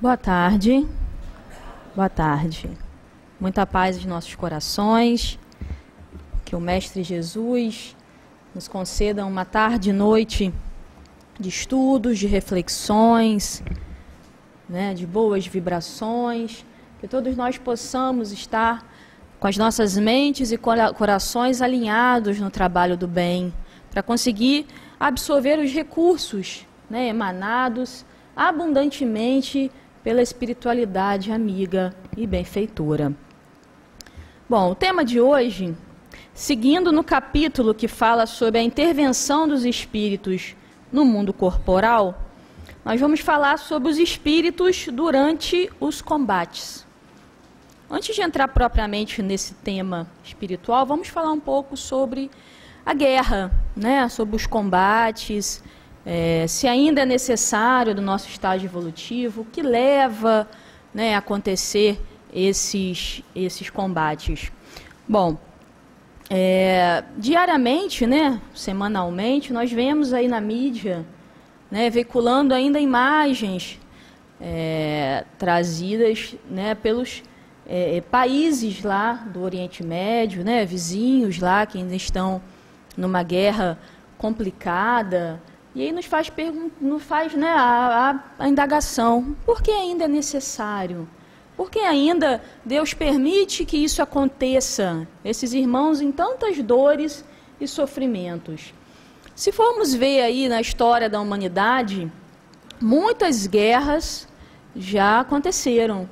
Boa tarde. Boa tarde. Muita paz em nossos corações. Que o Mestre Jesus nos conceda uma tarde e noite de estudos, de reflexões, de boas vibrações. Que todos nós possamos estar com as nossas mentes e corações alinhados no trabalho do bem, para conseguir absorver os recursos emanados abundantemente pela espiritualidade amiga e benfeitora. Bom, o tema de hoje, seguindo no capítulo que fala sobre a intervenção dos espíritos no mundo corporal, nós vamos falar sobre os espíritos durante os combates. Antes de entrar propriamente nesse tema espiritual, vamos falar um pouco sobre a guerra, sobre os combates, se ainda é necessário do nosso estágio evolutivo, o que leva a acontecer esses combates. Bom, diariamente, semanalmente, nós vemos aí na mídia, veiculando ainda imagens trazidas pelos países lá do Oriente Médio, vizinhos lá que ainda estão numa guerra complicada. E aí nos faz a indagação, por que ainda é necessário? Por que ainda Deus permite que isso aconteça? Esses irmãos em tantas dores e sofrimentos. Se formos ver aí na história da humanidade, muitas guerras já aconteceram.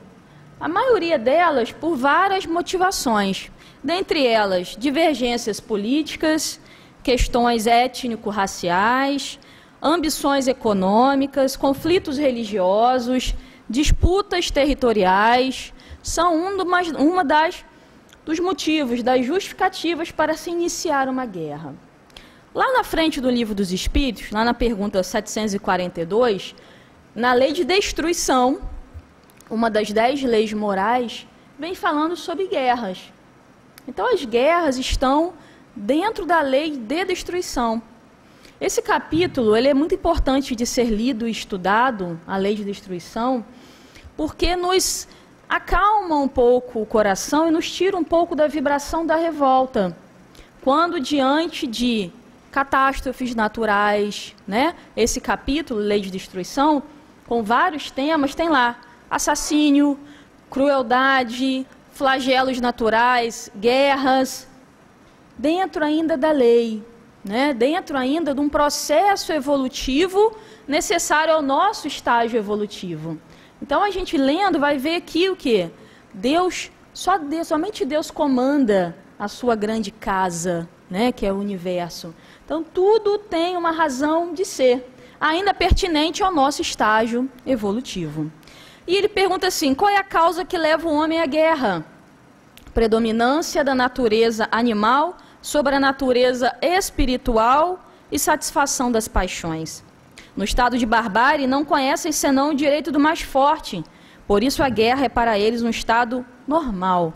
A maioria delas por várias motivações. Dentre elas, divergências políticas, questões étnico-raciais, ambições econômicas, conflitos religiosos, disputas territoriais, são dos motivos, das justificativas para se iniciar uma guerra. Lá na frente do Livro dos Espíritos, lá na pergunta 742, na lei de destruição, uma das 10 leis morais, vem falando sobre guerras. Então as guerras estão dentro da lei de destruição. Esse capítulo ele é muito importante de ser lido e estudado, a lei de destruição, porque nos acalma um pouco o coração e nos tira um pouco da vibração da revolta. Quando diante de catástrofes naturais, esse capítulo, lei de destruição, com vários temas, tem lá assassínio, crueldade, flagelos naturais, guerras, dentro ainda da lei, dentro ainda de um processo evolutivo necessário ao nosso estágio evolutivo. Então a gente lendo vai ver aqui o que? Somente Deus comanda a sua grande casa, que é o universo. Então tudo tem uma razão de ser, ainda pertinente ao nosso estágio evolutivo. E ele pergunta assim, qual é a causa que leva o homem à guerra? Predominância da natureza animal sobre a natureza espiritual e satisfação das paixões. No estado de barbárie, não conhecem senão o direito do mais forte, por isso a guerra é para eles um estado normal.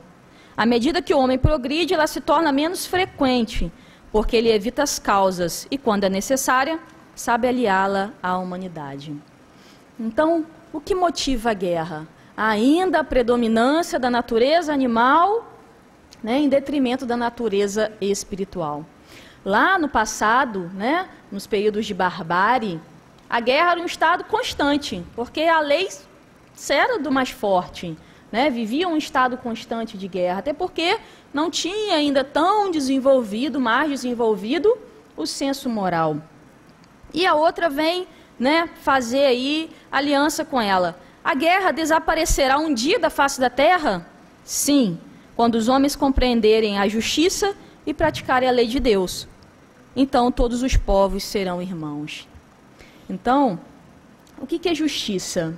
À medida que o homem progride, ela se torna menos frequente, porque ele evita as causas e, quando é necessária, sabe aliá-la à humanidade. Então, o que motiva a guerra? Ainda a predominância da natureza animal, em detrimento da natureza espiritual. Lá no passado, nos períodos de barbárie, a guerra era um estado constante, porque a lei era do mais forte, vivia um estado constante de guerra, até porque não tinha ainda tão desenvolvido, mais desenvolvido, o senso moral. E a outra vem fazer aí aliança com ela. A guerra desaparecerá um dia da face da terra? Sim, quando os homens compreenderem a justiça e praticarem a lei de Deus. Então todos os povos serão irmãos. Então, o que é justiça?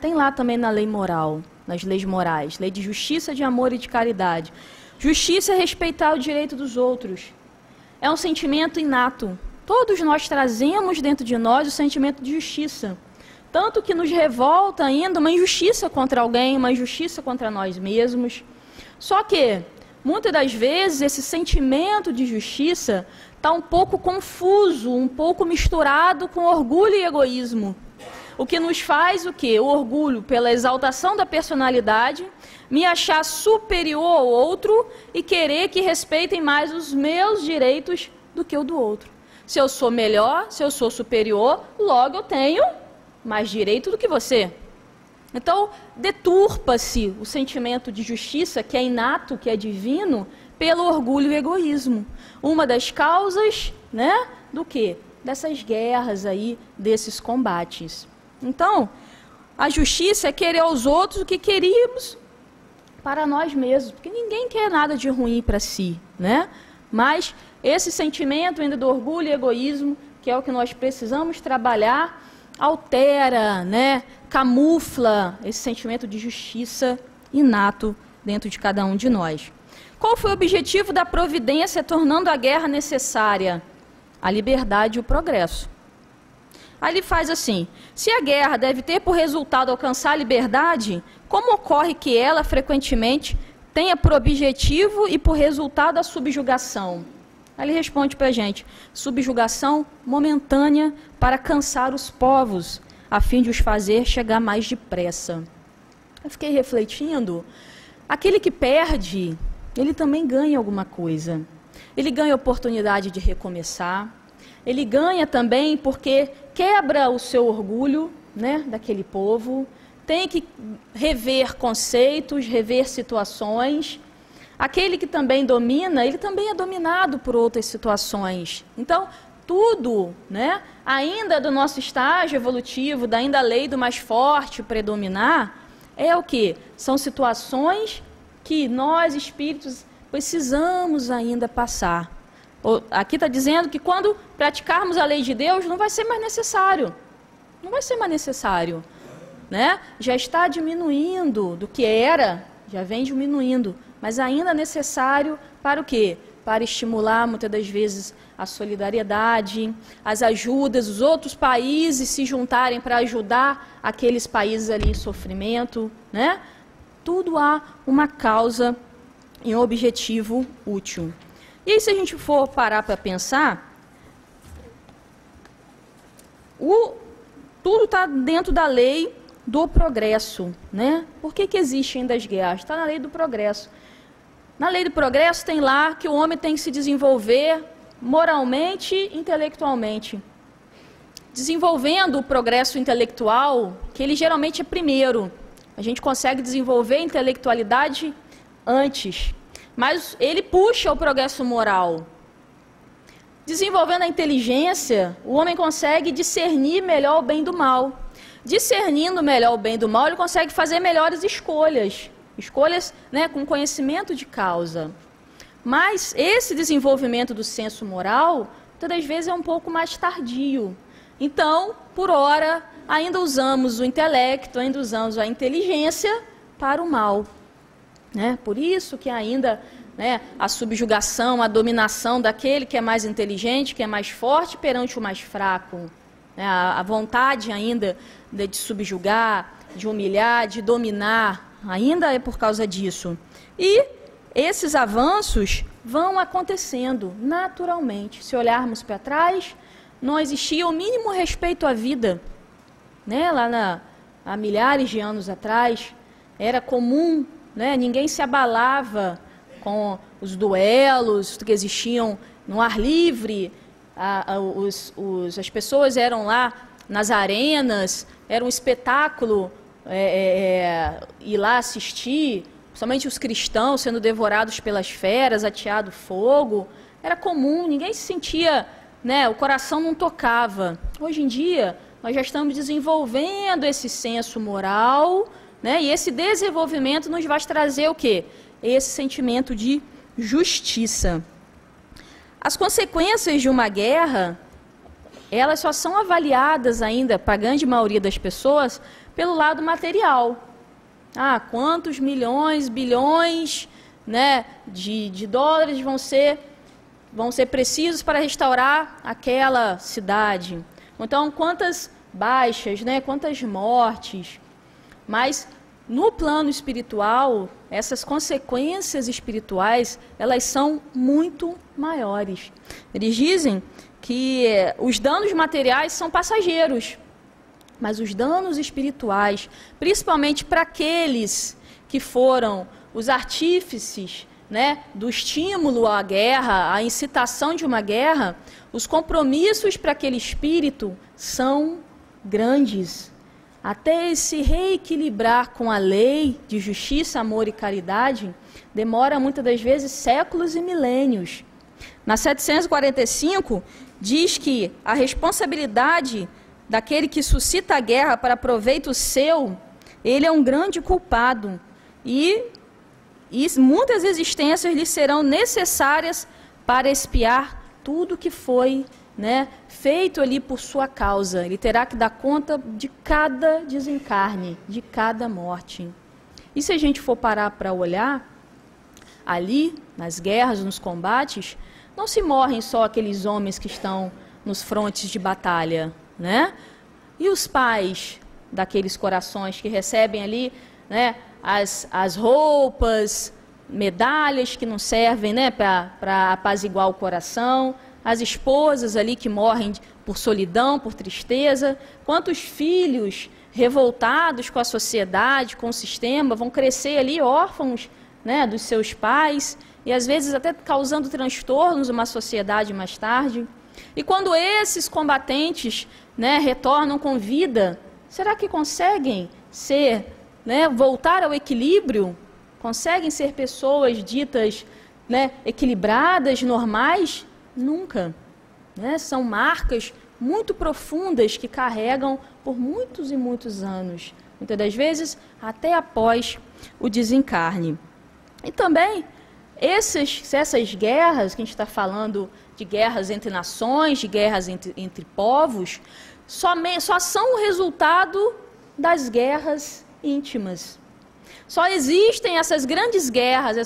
Tem lá também na lei moral, nas leis morais, lei de justiça, de amor e de caridade. Justiça é respeitar o direito dos outros. É um sentimento inato. Todos nós trazemos dentro de nós o sentimento de justiça. Tanto que nos revolta ainda uma injustiça contra alguém, uma injustiça contra nós mesmos. Só que, muitas das vezes, esse sentimento de justiça está um pouco confuso, um pouco misturado com orgulho e egoísmo. o que nos faz o quê? O orgulho pela exaltação da personalidade, me achar superior ao outro e querer que respeitem mais os meus direitos do que o do outro. Se eu sou melhor, se eu sou superior, logo eu tenho mais direito do que você. Então, deturpa-se o sentimento de justiça, que é inato, que é divino, pelo orgulho e egoísmo. Uma das causas, né, do quê? Dessas guerras aí, desses combates. Então, a justiça é querer aos outros o que queríamos para nós mesmos, porque ninguém quer nada de ruim para si, né? Mas esse sentimento ainda do orgulho e egoísmo, que é o que nós precisamos trabalhar, altera, né, camufla esse sentimento de justiça inato dentro de cada um de nós. Qual foi o objetivo da providência tornando a guerra necessária? A liberdade e o progresso. Aí ele faz assim: se a guerra deve ter por resultado alcançar a liberdade, como ocorre que ela frequentemente tenha por objetivo e por resultado a subjugação? Aí ele responde para a gente: subjugação momentânea para cansar os povos, a fim de os fazer chegar mais depressa. Eu fiquei refletindo, aquele que perde, ele também ganha alguma coisa. Ele ganha a oportunidade de recomeçar, ele ganha também porque quebra o seu orgulho, né, daquele povo, tem que rever conceitos, rever situações. Aquele que também domina, ele também é dominado por outras situações. Então, tudo, né, ainda do nosso estágio evolutivo, ainda a lei do mais forte predominar, é o quê? São situações que nós, espíritos, precisamos ainda passar. Aqui está dizendo que quando praticarmos a lei de Deus, não vai ser mais necessário. Não vai ser mais necessário, né? Já está diminuindo do que era, já vem diminuindo, mas ainda é necessário para o quê? Para estimular, muitas das vezes, a solidariedade, as ajudas, os outros países se juntarem para ajudar aqueles países ali em sofrimento, né? Tudo há uma causa e um objetivo útil. E aí, se a gente for parar para pensar, tudo está dentro da lei do progresso, né? Por que existem ainda as guerras? Está na lei do progresso. Na lei do progresso tem lá que o homem tem que se desenvolver moralmente e intelectualmente. Desenvolvendo o progresso intelectual, que ele geralmente é primeiro. A gente consegue desenvolver a intelectualidade antes, mas ele puxa o progresso moral. Desenvolvendo a inteligência, o homem consegue discernir melhor o bem do mal. Discernindo melhor o bem do mal, ele consegue fazer melhores escolhas. Escolhas, né, com conhecimento de causa. Mas esse desenvolvimento do senso moral, todas as vezes é um pouco mais tardio. Então, por ora, ainda usamos o intelecto, ainda usamos a inteligência para o mal. Né? Por isso que ainda, né, a subjugação, a dominação daquele que é mais inteligente, que é mais forte perante o mais fraco. Né? A vontade ainda de subjugar, de humilhar, de dominar, ainda é por causa disso. E esses avanços vão acontecendo naturalmente. Se olharmos para trás, não existia o mínimo respeito à vida. Né? Lá há milhares de anos atrás, era comum, né? Ninguém se abalava com os duelos que existiam no ar livre. As pessoas eram lá nas arenas, era um espetáculo ir lá assistir, somente os cristãos sendo devorados pelas feras, ateado fogo. Era comum, ninguém se sentia, né, o coração não tocava. Hoje em dia, nós já estamos desenvolvendo esse senso moral, né, e esse desenvolvimento nos vai trazer o quê? Esse sentimento de justiça. As consequências de uma guerra, elas só são avaliadas ainda, para a grande maioria das pessoas, pelo lado material. Quantos milhões, bilhões, né, de dólares vão ser precisos para restaurar aquela cidade. Então, quantas baixas, né, quantas mortes. Mas, no plano espiritual, essas consequências espirituais, elas são muito maiores. Eles dizem que os danos materiais são passageiros. Mas os danos espirituais, principalmente para aqueles que foram os artífices, né, do estímulo à guerra, à incitação de uma guerra, os compromissos para aquele espírito são grandes. Até ele se reequilibrar com a lei de justiça, amor e caridade, demora muitas das vezes séculos e milênios. Na 745, diz que a responsabilidade daquele que suscita a guerra para proveito seu, ele é um grande culpado. E muitas existências lhe serão necessárias para expiar tudo que foi, né, feito ali por sua causa. Ele terá que dar conta de cada desencarne, de cada morte. E se a gente for parar para olhar, ali, nas guerras, nos combates, não se morrem só aqueles homens que estão nos frontes de batalha, né? E os pais daqueles corações que recebem ali, né, as roupas, medalhas que não servem, né, para apaziguar o coração, as esposas ali que morrem por solidão, por tristeza, quantos filhos revoltados com a sociedade, com o sistema, vão crescer ali órfãos, né, dos seus pais, e às vezes até causando transtornos numa sociedade mais tarde. E quando esses combatentes, né, retornam com vida, será que conseguem ser, né, voltar ao equilíbrio? Conseguem ser pessoas ditas, né, equilibradas, normais? Nunca. Né? São marcas muito profundas que carregam por muitos e muitos anos. Muitas das vezes até após o desencarne. E também essas guerras, que a gente está falando de guerras entre nações, de guerras entre povos, só são o resultado das guerras íntimas. Só existem essas grandes guerras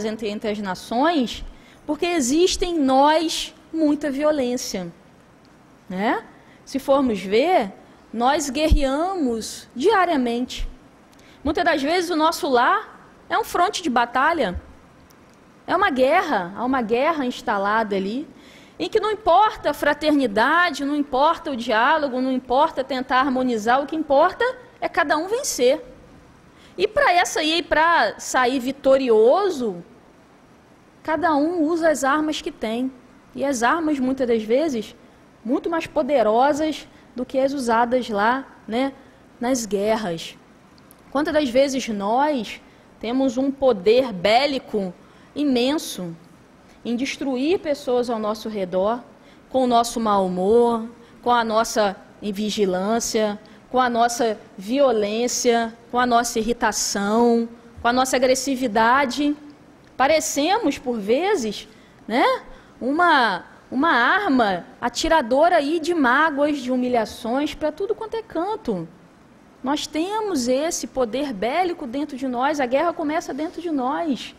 entre as nações, porque existe em nós muita violência. Né? Se formos ver, nós guerreamos diariamente. Muitas das vezes o nosso lar é um fronte de batalha. É uma guerra, há uma guerra instalada ali, em que não importa a fraternidade, não importa o diálogo, não importa tentar harmonizar, o que importa é cada um vencer. E para sair vitorioso, cada um usa as armas que tem. E as armas, muitas das vezes, muito mais poderosas do que as usadas lá, né, nas guerras. Quantas das vezes nós temos um poder bélico imenso em destruir pessoas ao nosso redor, com o nosso mau humor, com a nossa invigilância, com a nossa violência, com a nossa irritação, com a nossa agressividade. Parecemos, por vezes, né, uma arma atiradora aí de mágoas, de humilhações para tudo quanto é canto. Nós temos esse poder bélico dentro de nós, a guerra começa dentro de nós.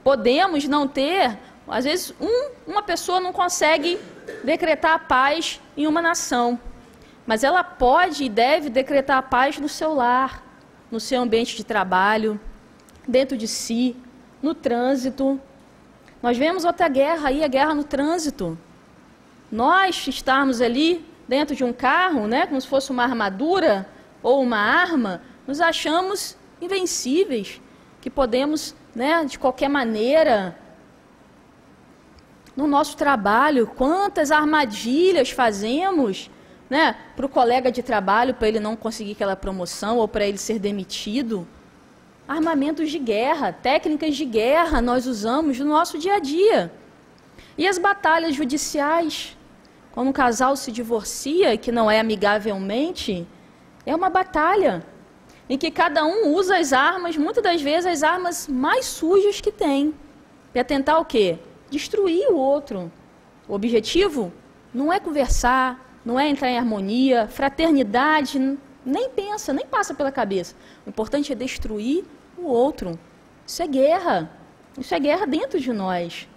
Podemos não ter, às vezes uma pessoa não consegue decretar a paz em uma nação, mas ela pode e deve decretar a paz no seu lar, no seu ambiente de trabalho, dentro de si, no trânsito. Nós vemos outra guerra aí, a guerra no trânsito. Nós estarmos ali dentro de um carro, né, como se fosse uma armadura ou uma arma, nos achamos invencíveis, que podemos, né, de qualquer maneira, no nosso trabalho, quantas armadilhas fazemos, né, para o colega de trabalho, para ele não conseguir aquela promoção ou para ele ser demitido. Armamentos de guerra, técnicas de guerra nós usamos no nosso dia a dia. E as batalhas judiciais, quando um casal se divorcia, que não é amigavelmente, é uma batalha em que cada um usa as armas, muitas das vezes as armas mais sujas que tem, para tentar o quê? Destruir o outro. O objetivo não é conversar, não é entrar em harmonia, fraternidade, nem pensa, nem passa pela cabeça. O importante é destruir o outro. Isso é guerra dentro de nós.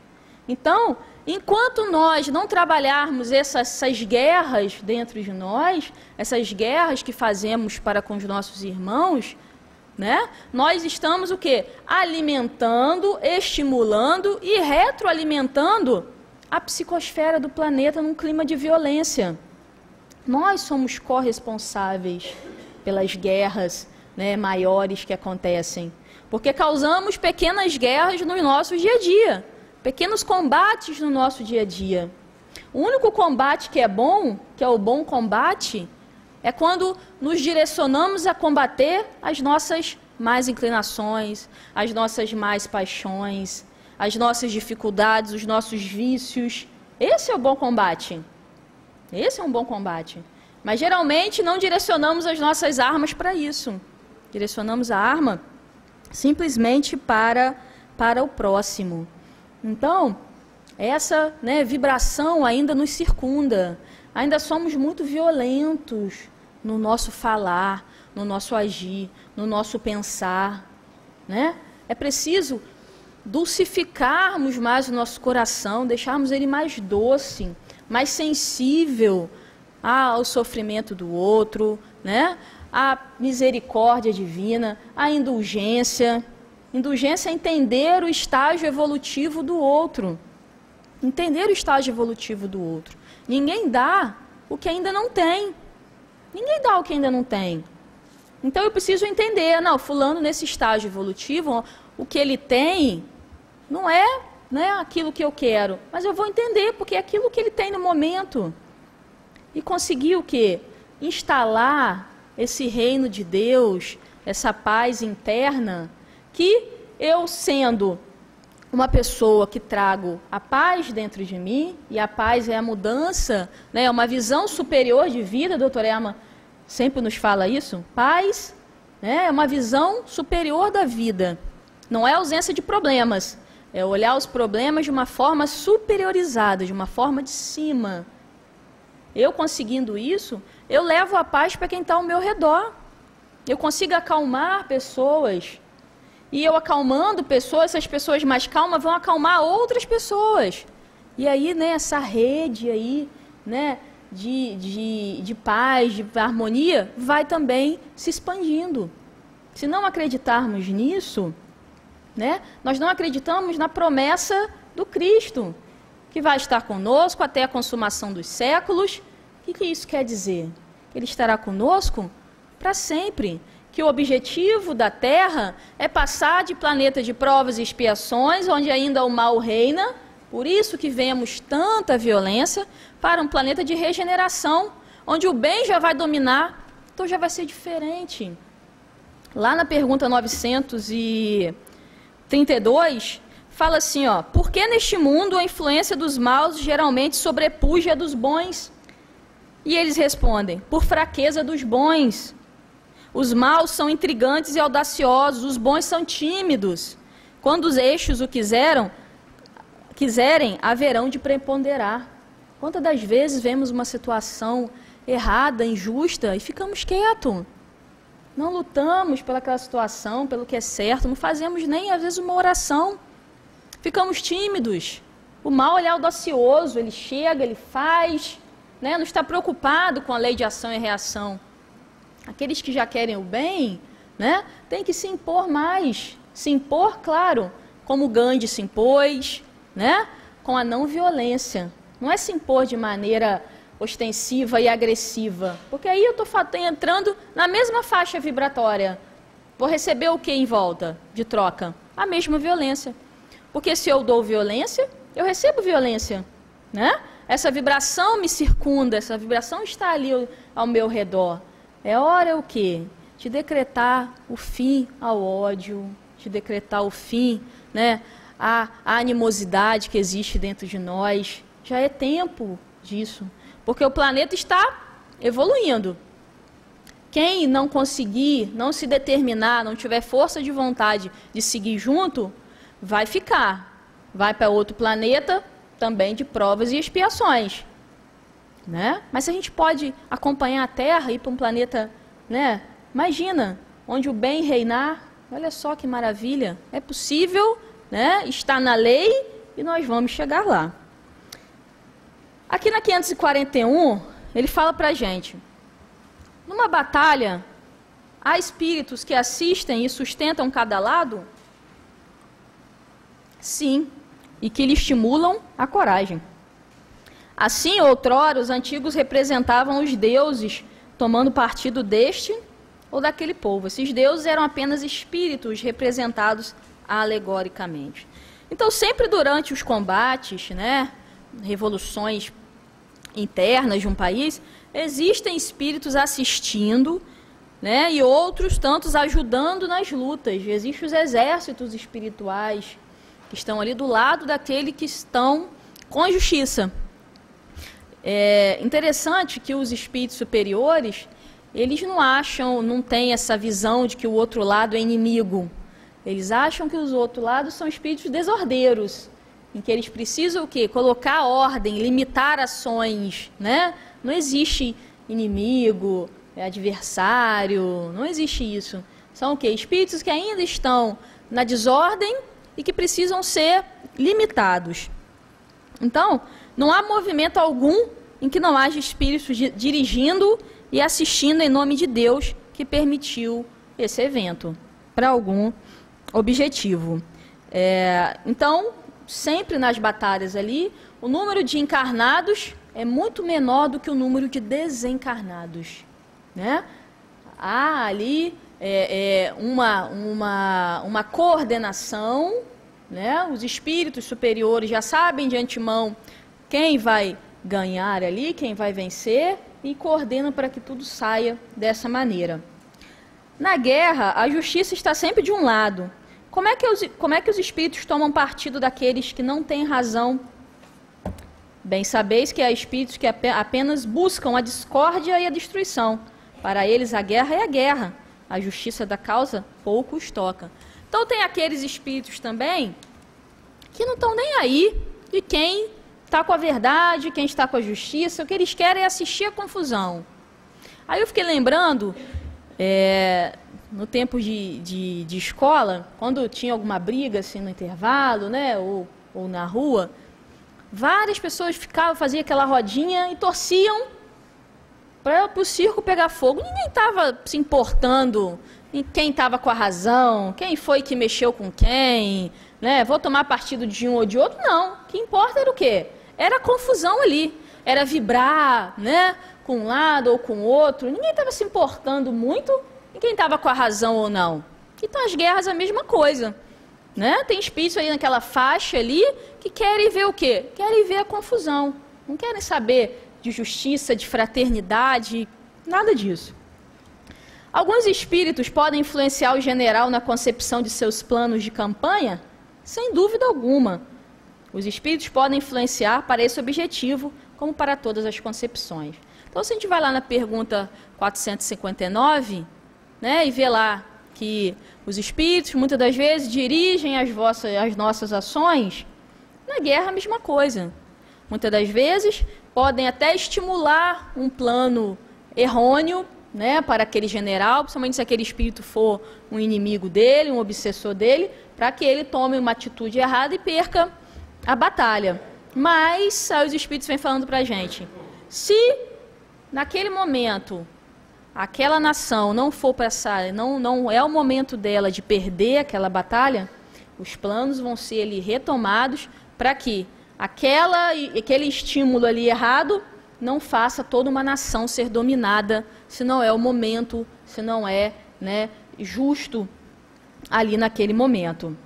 Então, enquanto nós não trabalharmos essas guerras dentro de nós, essas guerras que fazemos para com os nossos irmãos, né, nós estamos o quê? Alimentando, estimulando e retroalimentando a psicosfera do planeta num clima de violência. Nós somos corresponsáveis pelas guerras, né, maiores que acontecem. Porque causamos pequenas guerras no nosso dia a dia, pequenos combates no nosso dia a dia. O único combate que é o bom combate, é quando nos direcionamos a combater as nossas más inclinações, as nossas más paixões, as nossas dificuldades, os nossos vícios. Esse é o bom combate. Esse é um bom combate. Mas geralmente não direcionamos as nossas armas para isso. Direcionamos a arma simplesmente para o próximo. Então, essa, né, vibração ainda nos circunda. Ainda somos muito violentos no nosso falar, no nosso agir, no nosso pensar, né? É preciso dulcificarmos mais o nosso coração, deixarmos ele mais doce, mais sensível ao sofrimento do outro, né? À misericórdia divina, à indulgência. Indulgência é entender o estágio evolutivo do outro. Entender o estágio evolutivo do outro. Ninguém dá o que ainda não tem. Ninguém dá o que ainda não tem. Então eu preciso entender, não, fulano nesse estágio evolutivo, o que ele tem não é, né, aquilo que eu quero, mas eu vou entender, porque é aquilo que ele tem no momento. E conseguir o quê? Instalar esse reino de Deus, essa paz interna, que eu sendo uma pessoa que trago a paz dentro de mim, e a paz é a mudança, né, é uma visão superior de vida, a doutora Emma sempre nos fala isso, paz, né, é uma visão superior da vida, não é ausência de problemas, é olhar os problemas de uma forma superiorizada, de uma forma de cima. Eu conseguindo isso, eu levo a paz para quem está ao meu redor, eu consigo acalmar pessoas. E eu acalmando pessoas, essas pessoas mais calmas vão acalmar outras pessoas. E aí, né, essa rede aí, né, de paz, de harmonia, vai também se expandindo. Se não acreditarmos nisso, né, nós não acreditamos na promessa do Cristo, que vai estar conosco até a consumação dos séculos. O que isso quer dizer? Ele estará conosco para sempre. Que o objetivo da Terra é passar de planeta de provas e expiações, onde ainda o mal reina, por isso que vemos tanta violência, para um planeta de regeneração, onde o bem já vai dominar, então já vai ser diferente. Lá na pergunta 932, fala assim, ó, por que neste mundo a influência dos maus geralmente sobrepuja a dos bons? E eles respondem, por fraqueza dos bons. Os maus são intrigantes e audaciosos, os bons são tímidos. Quando os eixos o quiserem, haverão de preponderar. Quantas das vezes vemos uma situação errada, injusta, e ficamos quietos? Não lutamos pelaquela situação, pelo que é certo, não fazemos nem, às vezes, uma oração. Ficamos tímidos. O mal ele é audacioso, ele chega, ele faz, né? Não está preocupado com a lei de ação e reação. Aqueles que já querem o bem, né, tem que se impor mais. Se impor, claro, como Gandhi se impôs, né, com a não violência. Não é se impor de maneira ostensiva e agressiva, porque aí eu estou entrando na mesma faixa vibratória. Vou receber o que em volta de troca? A mesma violência. Porque se eu dou violência, eu recebo violência, né? Essa vibração me circunda, essa vibração está ali ao meu redor. É hora o quê? De decretar o fim ao ódio, de decretar o fim, né, à animosidade que existe dentro de nós. Já é tempo disso, porque o planeta está evoluindo. Quem não conseguir, não se determinar, não tiver força de vontade de seguir junto, vai ficar. Vai para outro planeta, também de provas e expiações. Né? Mas se a gente pode acompanhar a Terra e ir para um planeta, né? Imagina, onde o bem reinar, olha só que maravilha, é possível, né? Está na lei e nós vamos chegar lá. Aqui na 541, ele fala para a gente, numa batalha, há espíritos que assistem e sustentam cada lado? Sim, e que lhe estimulam a coragem. Assim, outrora, os antigos representavam os deuses, tomando partido deste ou daquele povo. Esses deuses eram apenas espíritos representados alegoricamente. Então, sempre durante os combates, né, revoluções internas de um país, existem espíritos assistindo, né, e outros tantos ajudando nas lutas. Existem os exércitos espirituais que estão ali do lado daquele que estão com a justiça. É interessante que os espíritos superiores, eles não têm essa visão de que o outro lado é inimigo. Eles acham que os outros lados são espíritos desordeiros, em que eles precisam o quê? Colocar ordem, limitar ações, né? Não existe inimigo, adversário, não existe isso. São o quê? Espíritos que ainda estão na desordem e que precisam ser limitados. Então, não há movimento algum em que não haja espíritos dirigindo e assistindo em nome de Deus que permitiu esse evento, para algum objetivo. Então, sempre nas batalhas ali, o número de encarnados é muito menor do que o número de desencarnados, né? Há ali uma coordenação, né? Os espíritos superiores já sabem de antemão quem vai ganhar ali, quem vai vencer, e coordenam para que tudo saia dessa maneira. Na guerra, a justiça está sempre de um lado. Como é que os espíritos tomam partido daqueles que não têm razão? Bem sabeis que há espíritos que apenas buscam a discórdia e a destruição. Para eles a guerra é a guerra. A justiça da causa pouco os toca. Então tem aqueles espíritos também que não estão nem aí de quem está com a verdade, quem está com a justiça. O que eles querem é assistir a confusão. Aí eu fiquei lembrando, no tempo de escola, quando tinha alguma briga assim no intervalo, né, ou na rua, várias pessoas faziam aquela rodinha e torciam para o circo pegar fogo. Ninguém estava se importando em quem estava com a razão, quem foi que mexeu com quem, né? Vou tomar partido de um ou de outro. Não. O que importa era o quê? Era a confusão ali. Era vibrar, né, com um lado ou com o outro. Ninguém estava se importando muito em quem estava com a razão ou não. Então as guerras é a mesma coisa, né? Tem espíritos aí naquela faixa ali que querem ver o quê? Querem ver a confusão. Não querem saber de justiça, de fraternidade, nada disso. Alguns espíritos podem influenciar o general na concepção de seus planos de campanha? Sem dúvida alguma. Os espíritos podem influenciar para esse objetivo, como para todas as concepções. Então, se a gente vai lá na pergunta 459, né, e vê lá que os espíritos, muitas das vezes, dirigem as nossas ações, na guerra a mesma coisa. Muitas das vezes, podem até estimular um plano errôneo, né, para aquele general, principalmente se aquele espírito for um inimigo dele, um obsessor dele, para que ele tome uma atitude errada e perca a batalha. Mas aí os espíritos vêm falando para a gente, se naquele momento aquela nação não for passar, não é o momento dela de perder aquela batalha, os planos vão ser ali retomados para que aquele estímulo ali errado não faça toda uma nação ser dominada, se não é o momento, se não é, né, justo ali naquele momento.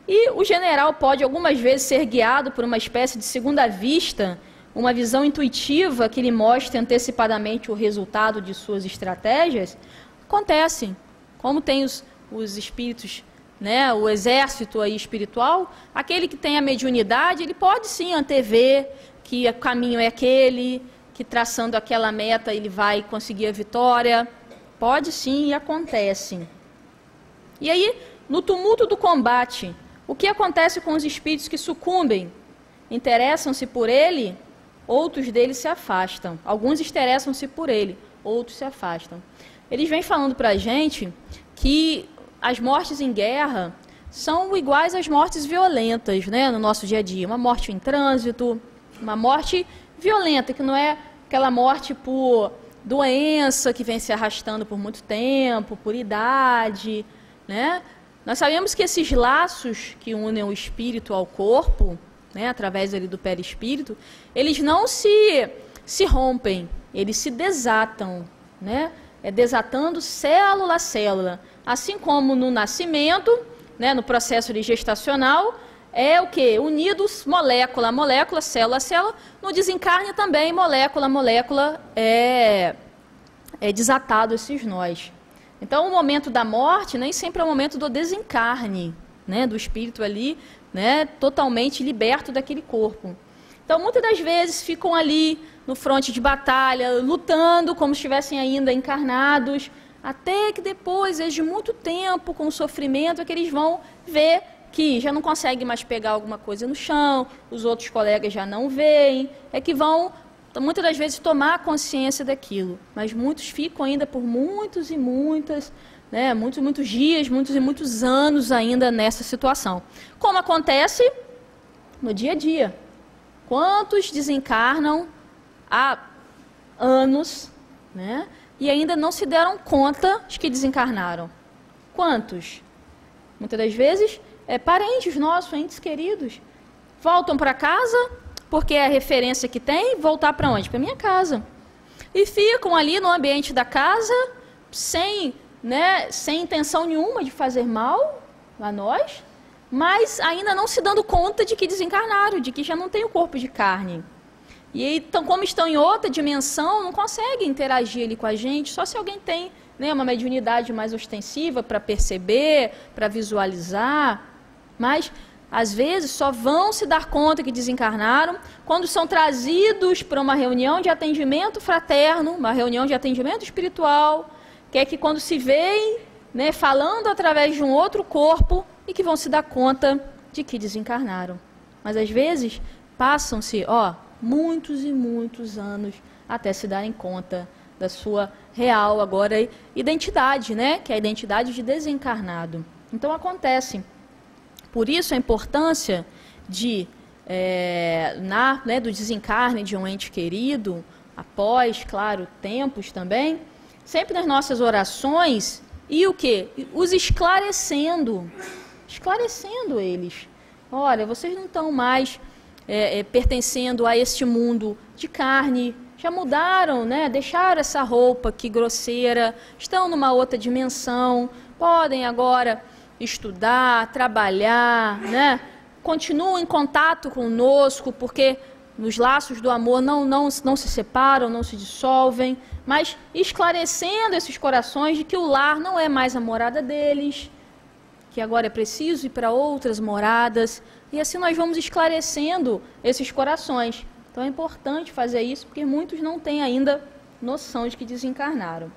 E o general pode algumas vezes ser guiado por uma espécie de segunda vista, uma visão intuitiva que lhe mostre antecipadamente o resultado de suas estratégias. Acontece, como tem os espíritos, né, o exército aí espiritual, aquele que tem a mediunidade, ele pode sim antever que o caminho é aquele, que traçando aquela meta ele vai conseguir a vitória. Pode sim e acontece. E aí, no tumulto do combate, o que acontece com os espíritos que sucumbem? Interessam-se por ele, outros deles se afastam. Alguns interessam-se por ele, outros se afastam. Eles vêm falando para a gente que as mortes em guerra são iguais às mortes violentas, né, no nosso dia a dia. Uma morte em trânsito, uma morte violenta, que não é aquela morte por doença que vem se arrastando por muito tempo, por idade, né? Nós sabemos que esses laços que unem o espírito ao corpo, né, através ali do perispírito, eles não se rompem, eles se desatam, né? Desatando célula a célula. Assim como no nascimento, né, no processo gestacional, é o quê? Unidos molécula a molécula, célula a célula. No desencarne também, molécula a molécula, é desatado esses nós. Então, o momento da morte nem sempre é o momento do desencarne, né, do espírito ali, né, totalmente liberto daquele corpo. Então, muitas das vezes ficam ali no fronte de batalha, lutando como se estivessem ainda encarnados, até que depois, de muito tempo, com o sofrimento, é que eles vão ver que já não conseguem mais pegar alguma coisa no chão, os outros colegas já não veem, é que vão, muitas das vezes, tomar consciência daquilo. Mas muitos ficam ainda por muitos e muitas, né, muitos dias, muitos e muitos anos ainda nessa situação. Como acontece no dia a dia. Quantos desencarnam há anos, né, e ainda não se deram conta de que desencarnaram? Quantos? Muitas das vezes, parentes nossos, entes queridos, voltam para casa, porque é a referência que tem, voltar para onde? Para minha casa. E ficam ali no ambiente da casa, sem intenção nenhuma de fazer mal a nós, mas ainda não se dando conta de que desencarnaram, de que já não tem o corpo de carne. E então, como estão em outra dimensão, não conseguem interagir ali com a gente, só se alguém tem, né, uma mediunidade mais ostensiva para perceber, para visualizar. Mas, às vezes, só vão se dar conta que desencarnaram quando são trazidos para uma reunião de atendimento fraterno, uma reunião de atendimento espiritual, que é que quando se veem, né, falando através de um outro corpo, e que vão se dar conta de que desencarnaram. Mas, às vezes, passam-se, muitos e muitos anos até se darem conta da sua real, agora, identidade, né? Que é a identidade de desencarnado. Então, acontece. Por isso, a importância do desencarne de um ente querido, após, claro, tempos também, sempre nas nossas orações, e o quê? Os esclarecendo eles. Olha, vocês não estão mais pertencendo a este mundo de carne, já mudaram, né? Deixaram essa roupa aqui grosseira, estão numa outra dimensão, podem agora estudar, trabalhar, né? Continuam em contato conosco, porque nos laços do amor não se separam, não se dissolvem, mas esclarecendo esses corações de que o lar não é mais a morada deles, que agora é preciso ir para outras moradas, e assim nós vamos esclarecendo esses corações. Então é importante fazer isso, porque muitos não têm ainda noção de que desencarnaram.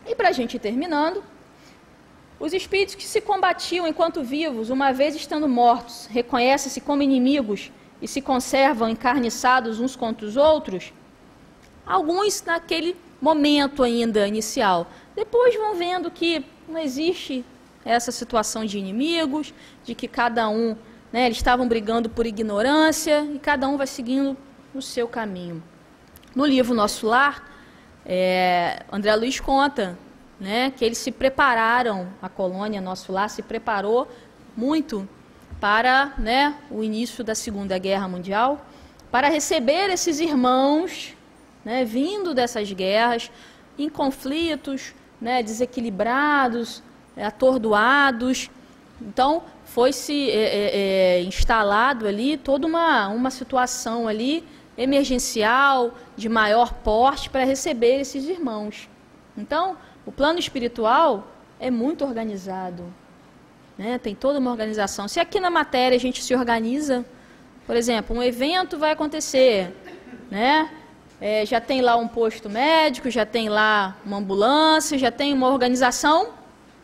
E para a gente ir terminando, os espíritos que se combatiam enquanto vivos, uma vez estando mortos, reconhecem-se como inimigos e se conservam encarniçados uns contra os outros, alguns naquele momento ainda inicial, depois vão vendo que não existe essa situação de inimigos, de que cada um, né, eles estavam brigando por ignorância e cada um vai seguindo o seu caminho. No livro Nosso Lar, André Luiz conta, né, que eles se prepararam, a colônia Nosso Lar se preparou muito para, né, o início da Segunda Guerra Mundial, para receber esses irmãos, né, vindo dessas guerras, em conflitos, né, desequilibrados, atordoados. Então, foi-se instalado ali toda uma situação ali emergencial, de maior porte, para receber esses irmãos. Então, o plano espiritual é muito organizado, né? Tem toda uma organização. Se aqui na matéria a gente se organiza, por exemplo, um evento vai acontecer, né? Já tem lá um posto médico, já tem lá uma ambulância, já tem uma organização,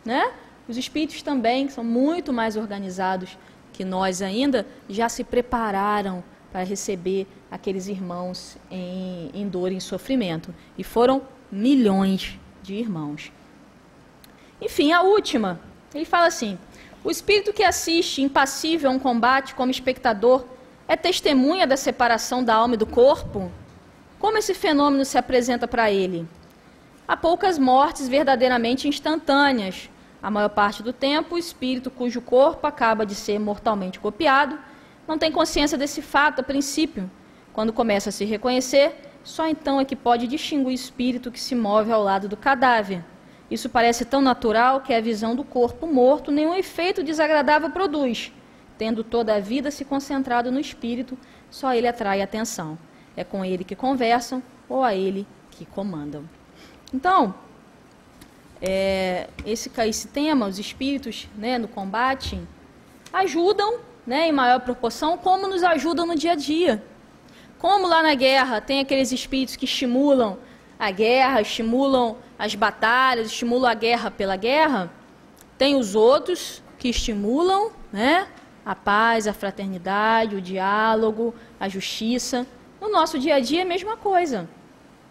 né? Os espíritos também, que são muito mais organizados que nós ainda, já se prepararam para receber aqueles irmãos em dor e em sofrimento. E foram milhões de irmãos. Enfim, a última, ele fala assim: o espírito que assiste impassível a um combate como espectador é testemunha da separação da alma e do corpo? Como esse fenômeno se apresenta para ele? Há poucas mortes verdadeiramente instantâneas. A maior parte do tempo, o espírito cujo corpo acaba de ser mortalmente copiado não tem consciência desse fato a princípio. Quando começa a se reconhecer, só então é que pode distinguir o espírito que se move ao lado do cadáver. Isso parece tão natural que a visão do corpo morto nenhum efeito desagradável produz. Tendo toda a vida se concentrado no espírito, só ele atrai a atenção. É com ele que conversam ou a ele que comandam. Então, esse tema, os espíritos, né, no combate, ajudam, né, em maior proporção, como nos ajudam no dia a dia. Como lá na guerra tem aqueles espíritos que estimulam a guerra, estimulam as batalhas, estimulam a guerra pela guerra, tem os outros que estimulam, né, a paz, a fraternidade, o diálogo, a justiça. No nosso dia a dia é a mesma coisa.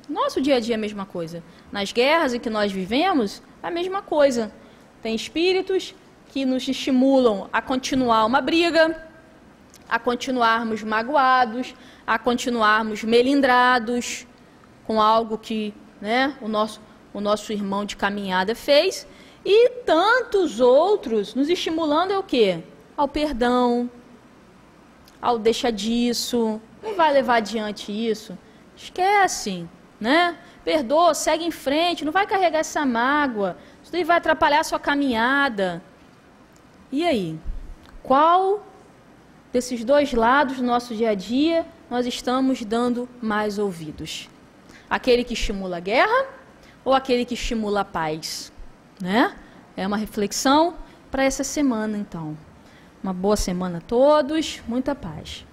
Nosso dia a dia é a mesma coisa. Nas guerras em que nós vivemos, é a mesma coisa. Tem espíritos que nos estimulam a continuar uma briga, a continuarmos magoados, a continuarmos melindrados com algo que, né, o nosso irmão de caminhada fez, e tantos outros nos estimulando é o quê? Ao perdão, ao deixa disso, não vai levar adiante isso, esquece, né? Perdoa, segue em frente, não vai carregar essa mágoa, isso daí vai atrapalhar a sua caminhada. E aí? Qual desses dois lados do nosso dia a dia nós estamos dando mais ouvidos? Aquele que estimula a guerra ou aquele que estimula a paz? Né? É uma reflexão para essa semana, então. Uma boa semana a todos, muita paz.